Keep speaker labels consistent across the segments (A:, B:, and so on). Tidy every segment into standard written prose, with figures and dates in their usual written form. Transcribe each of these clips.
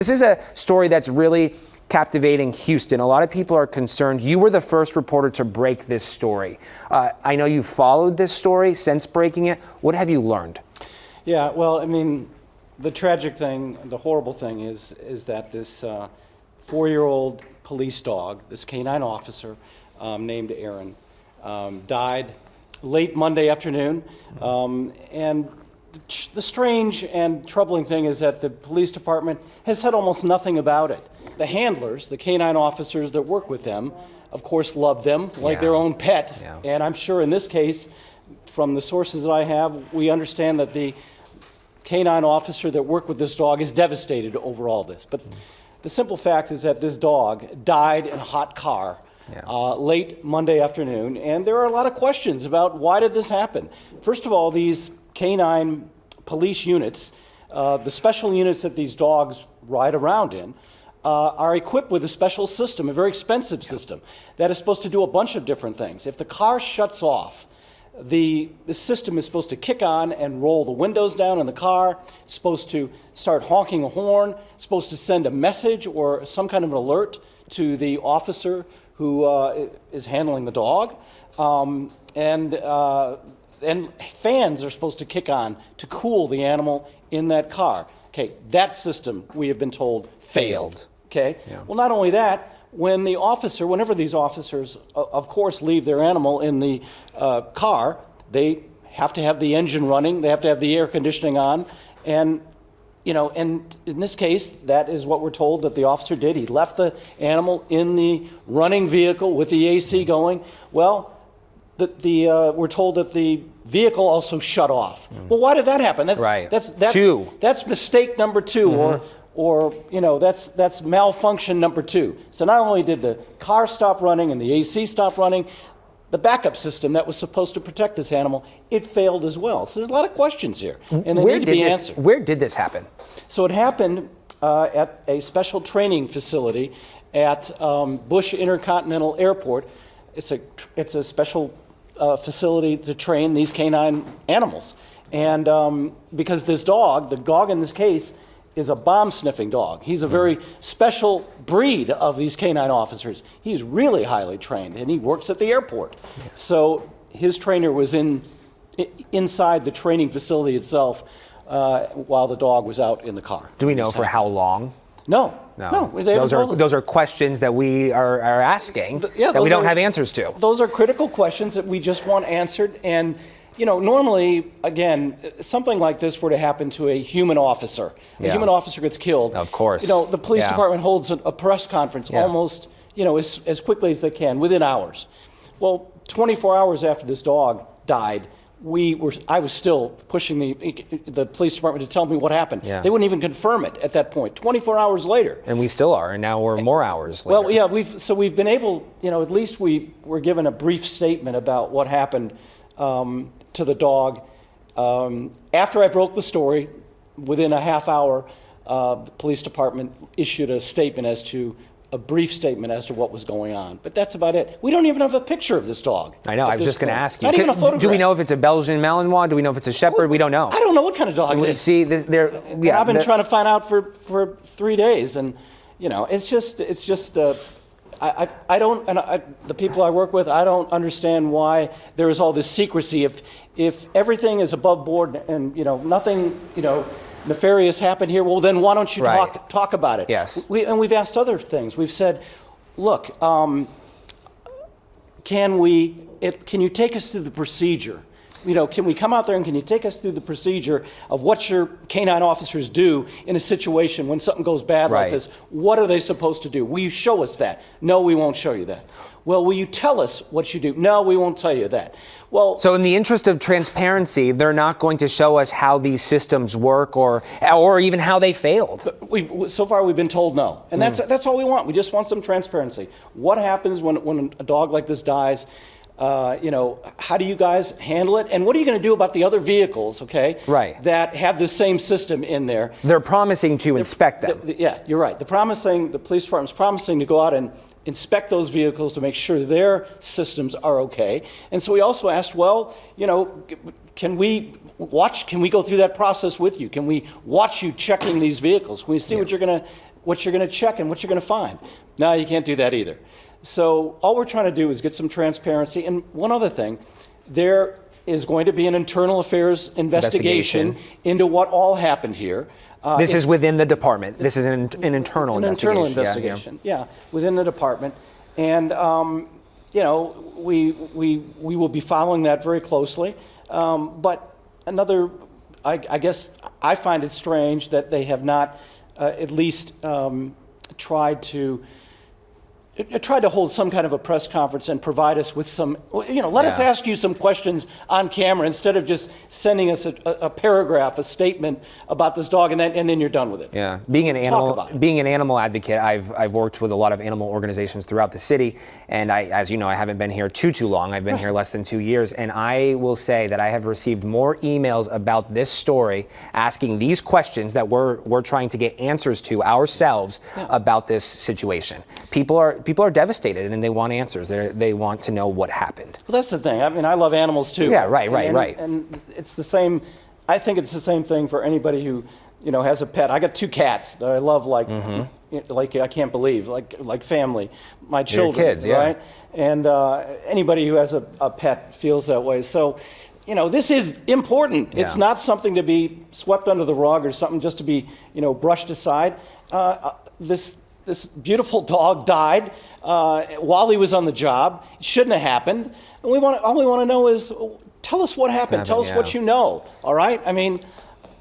A: This is a story that's really captivating Houston. A lot of people are concerned. You were the first reporter to break this story. I know you followed this story since breaking it. What have you learned?
B: Yeah, well, I mean, the tragic thing, the horrible thing is that this 4-year-old police dog, this K-9 officer named Aron, died late Monday afternoon. And the strange and troubling thing is that the police department has said almost nothing about it. The handlers, the K-9 officers that work with them, of course, love them like their own pet. Yeah. And I'm sure in this case, from the sources that I have, we understand that the K-9 officer that worked with this dog is devastated over all this. But the simple fact is that this dog died in a hot car late Monday afternoon, and there are a lot of questions about why did this happen. First of all, these K-9 police units, the special units that these dogs ride around in, are equipped with a special system, a very expensive system, that is supposed to do a bunch of different things. If the car shuts off, the system is supposed to kick on and roll the windows down in the car, it's supposed to start honking a horn, it's supposed to send a message or some kind of an alert to the officer who is handling the dog. And fans are supposed to kick on to cool the animal in that car. Okay, that system, we have been told, failed. Okay, well, not only that, whenever these officers, of course, leave their animal in the car, they have to have the engine running, they have to have the air conditioning on, and and in this case, that is what we're told that the officer did. He left the animal in the running vehicle with the AC going. Well, we're told that the vehicle also shut off. Well, why did that happen? That's mistake number 2, or that's malfunction number 2. So not only did the car stop running and the AC stop running, the backup system that was supposed to protect this animal, it failed as well. So there's a lot of questions here, and they need to be answered.
A: Where did this happen? So
B: it happened at a special training facility at Bush Intercontinental Airport. It's a special facility to train these canine animals. And because this dog, the dog in this case, is a bomb-sniffing dog. He's a very special breed of these canine officers. He's really highly trained, and he works at the airport. So his trainer was inside the training facility itself while the dog was out in the car.
A: Do we know for how long?
B: No.
A: Those are questions that we are asking that we don't have answers to.
B: Those are critical questions that we just want answered. And normally, again, something like this were to happen to a human officer. A human officer gets killed.
A: Of course.
B: The police department holds a press conference almost, as quickly as they can, within hours. Well, 24 hours after this dog died, I was still pushing the police department to tell me what happened. They wouldn't even confirm it at that point. 24 hours later.
A: And we still are, and now we're more hours later.
B: Well, we've been able, at least we were given a brief statement about what happened to the dog. After I broke the story, within a half hour, the police department issued a brief statement as to what was going on. But that's about it. We don't even have a picture of this dog.
A: I know, I was just going to ask you.
B: Not even a photograph.
A: Do we know if it's a Belgian Malinois? Do we know if it's a Shepherd? We don't know.
B: I don't know what kind of dog it is.
A: See,
B: I've been trying to find out for 3 days, and it's just the people I work with, I don't understand why there is all this secrecy. If everything is above board and nothing nefarious happened here, well then why don't you talk about it?
A: Yes.
B: We've asked other things. We've said, look, can you take us through the procedure? Can we come out there and can you take us through the procedure of what your canine officers do in a situation when something goes bad like this? What are they supposed to do? Will you show us that? No, we won't show you that. Well, will you tell us what you do? No, we won't tell you that. Well,
A: so in the interest of transparency, they're not going to show us how these systems work or even how they failed.
B: So far, we've been told no, and that's all we want. We just want some transparency. What happens when a dog like this dies? How do you guys handle it? And what are you going to do about the other vehicles, that have the same system in there?
A: They're promising to inspect them.
B: Yeah, you're right. The police department's promising to go out and inspect those vehicles to make sure their systems are okay. And so we also asked, well, can we go through that process with you? Can we watch you checking these vehicles? Can we see what you're going to what you're going to check and what you're going to find. No, you can't do that either. So all we're trying to do is get some transparency. And one other thing, there is going to be an internal affairs investigation into what all happened here.
A: This is within the department. This is an internal investigation.
B: Internal investigation, yeah, within the department. And, you know, we will be following that very closely. But another, I guess I find it strange that they have not at least tried to hold some kind of a press conference and provide us with some, you know, let us ask you some questions on camera instead of just sending us a paragraph, a statement about this dog, and then you're done with it.
A: Yeah, being an animal advocate, I've worked with a lot of animal organizations throughout the city, and as you know, I haven't been here too long. I've been here less than 2 years, and I will say that I have received more emails about this story, asking these questions that we're trying to get answers to ourselves about this situation. People are devastated and they want answers. They want to know what happened.
B: Well, that's the thing. I mean, I love animals too.
A: Yeah, right.
B: And it's the same. I think it's the same thing for anybody who, you know, has a pet. I got 2 cats that I love like I can't believe, like family, my children,
A: kids, yeah.
B: right? And anybody who has a pet feels that way. So, you know, this is important. It's not something to be swept under the rug or something just to be, you know, brushed aside. This beautiful dog died while he was on the job. It shouldn't have happened. And all we want to know is, tell us what happened. Tell us what you know. All right? I mean,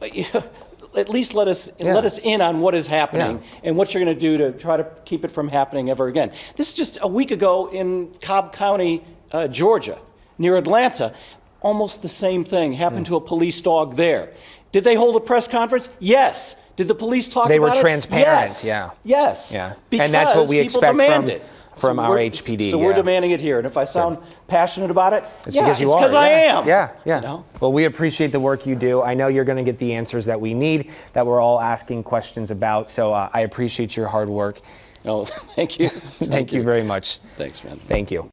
B: at least let us in on what is happening and what you're going to do to try to keep it from happening ever again. This is just a week ago in Cobb County, Georgia, near Atlanta. Almost the same thing happened to a police dog there. Did they hold a press conference? Yes. Did the police talk about it?
A: They were transparent,
B: yes.
A: yeah.
B: Yes.
A: Yeah.
B: Because
A: and that's what we expect from our
B: we're,
A: HPD.
B: So we're demanding it here. And if I sound passionate about it,
A: it's because you are.
B: It's because I am.
A: Yeah.
B: You know?
A: Well, we appreciate the work you do. I know you're going to get the answers that we need, that we're all asking questions about. So I appreciate your hard work.
B: Oh, thank you.
A: Thank you very much.
B: Thanks, man.
A: Thank you.